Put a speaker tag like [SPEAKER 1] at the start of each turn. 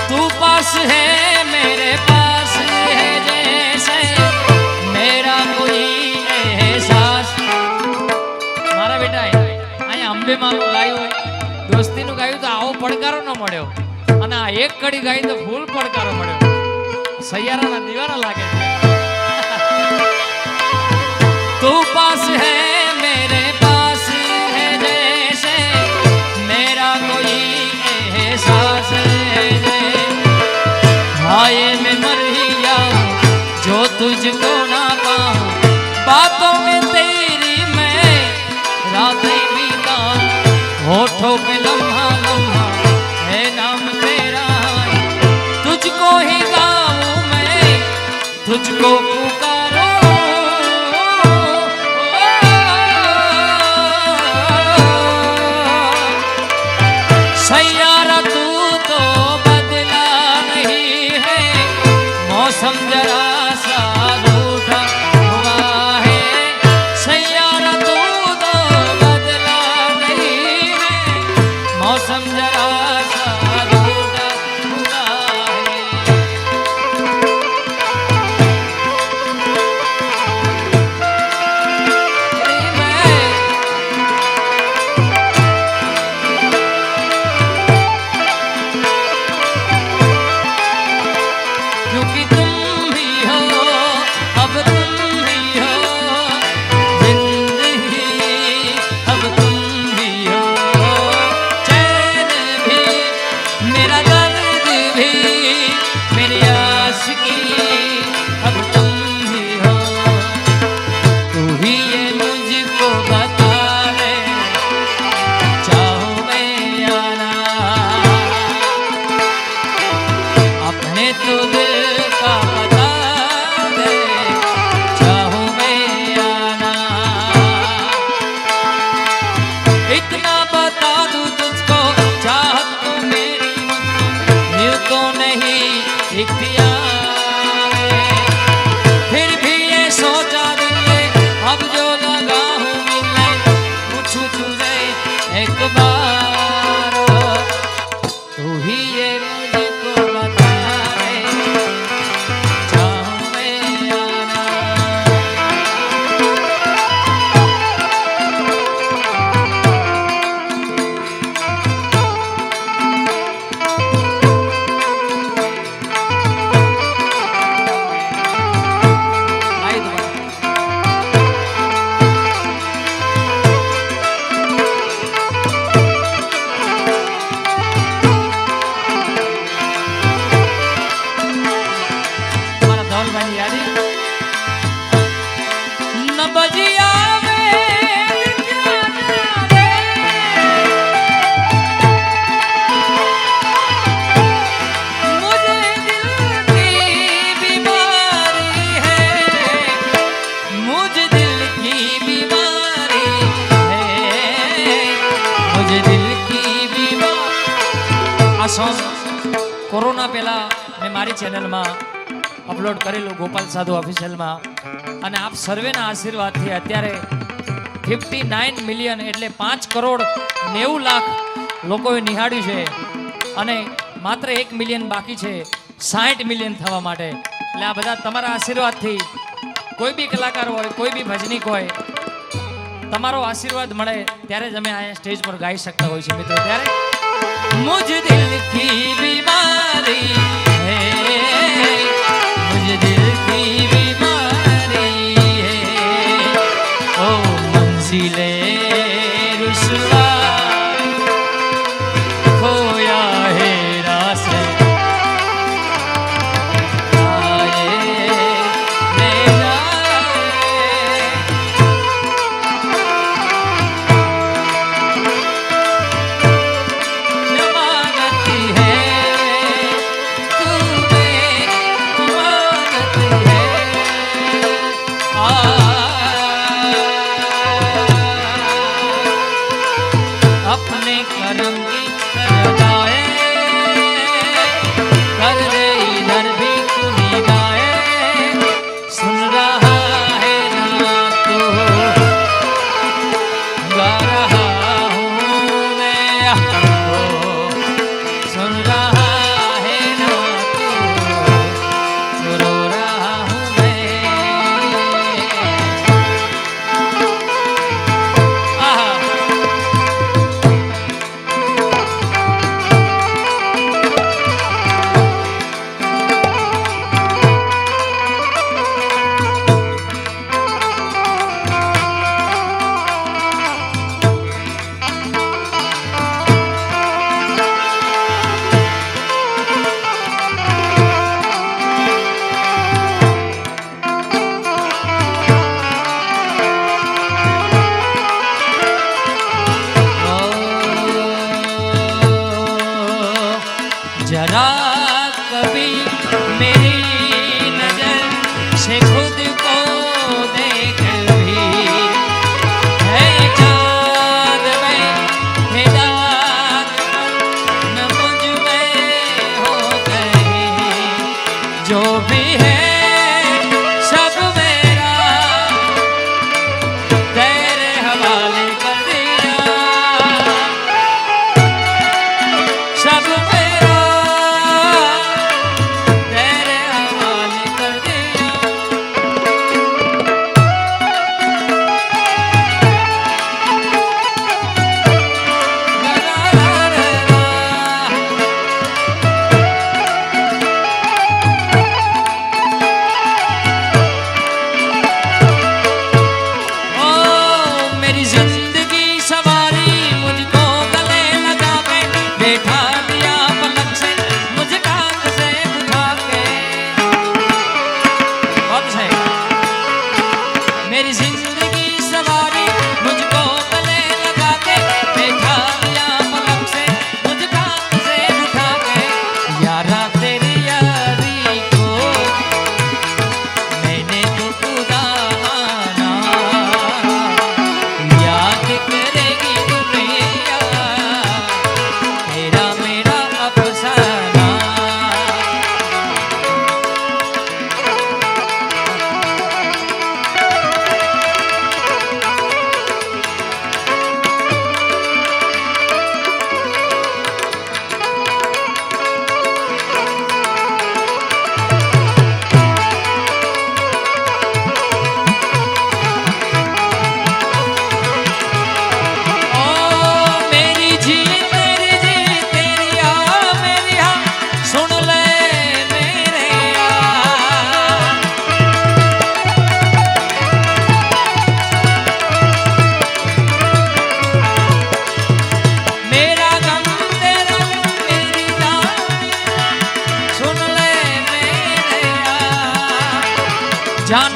[SPEAKER 1] तू पास है मेरे पास है जैसे मेरा कोई एहसास। मारा बेटा અહીંયા અંબે માનું ગાયું દોસ્તીનું ગાયું તો આવો પડકારો ન મળ્યો અને આ એક કડી ગાઈ તો ફૂલ પડકારો મળ્યો સૈયારાના દીવાના લાગે છે। तू पास है मेरे पास है जैसे मेरा कोई एहसास है। हाय मैं मर ही जाऊं जो तुझको ना पाऊं बातों में तेरी मैं रातें बिताऊं होठों पे लम्हा लम्हा है नाम तेरा तुझको ही गाऊं मैं तुझको पुकारूं। सैयारा तू तो बदला नहीं है मौसम जरा सा रूठा हुआ है। सैयारा तू तो बदला नहीं है मौसम जरा सा रूठा हुआ है। क्योंकि तुम ही हो अब तुम ही हो जिंदगी अब तुम ही हो चैन भी मेरा दर्द भी मेरी आशिकी अब तुम ही हो। तू ही ये मुझको बता दे चाहो मैं या ना अपने तो दिल का बता दे चाहूं मैं या ना। इतना बता दूं तुझको चाहत तो मेरी यूं तो नहीं इख्तियार है। फिर भी ये सोचा दिल ने अब जो लगा हूँ मिलने पूछूं तुझे एक बार तू ही ये मुझको बता दे चाहूं मैं या ना। आई दोबारा। हमारा धौल भाई यारी न बजिया में क्या जाने मुझे दिल की बीमारी है मुझे दिल की बीमारी है मुझे दिल की बीमारी। आ सॉन्ग कोरोना पहला मैं मारी चैनल में अपलोड करेલું ગોપાલ સાધુ ઓફિશિયલમાં અને આપ સર્વેના આશીર્વાદથી અત્યારે 59 મિલિયન એટલે 5 કરોડ 90 લાખ લોકોએ નિહાળ્યું છે અને માત્ર 1 મિલિયન બાકી છે 60 મિલિયન થવા માટે। એટલે આ બધા તમારા આશીર્વાદથી કોઈ બી કલાકાર હોય કોઈ બી ભજનીક હોય તમારો આશીર્વાદ મળે ત્યારે જ અમે આ સ્ટેજ પર ગાઈ શકતા હોય છે મિત્રો। ત્યારે मुझे दिल की बीमारी है मुझे दिल की बीमारी है ओ मंजिले रुसवा खोया है रास्ते आए ले जाए जमानती है जरा कभी मेरी नजर से खुद को देख भी, है चाँद में है दाग न मुझ में हो गए, जो भी है सब मेरा तेरे हवाले कर दिया, सब मेरा तेरे हवाले कर दिया। ओ मेरी जिंदगी सवारी मुझको गले लगा के, बैठा दिया पलक से मुझे कांध से उठा के। बहुत सही। मेरी जिंदगी सवारी मुझको गले लगा के, बैठा दिया पलक से मुझे कांध से उठा के। यारा तेरी यारी को मैंने तो खुदा माना, याद करेगी दुनिया तेरा मेरा अफसाना। ओ मेरी जी तेरी आ मेरी हाँ, सुन ले मेरे यार। मेरा गम तेरा मेरी जान, सुन ले मेरे यार। जान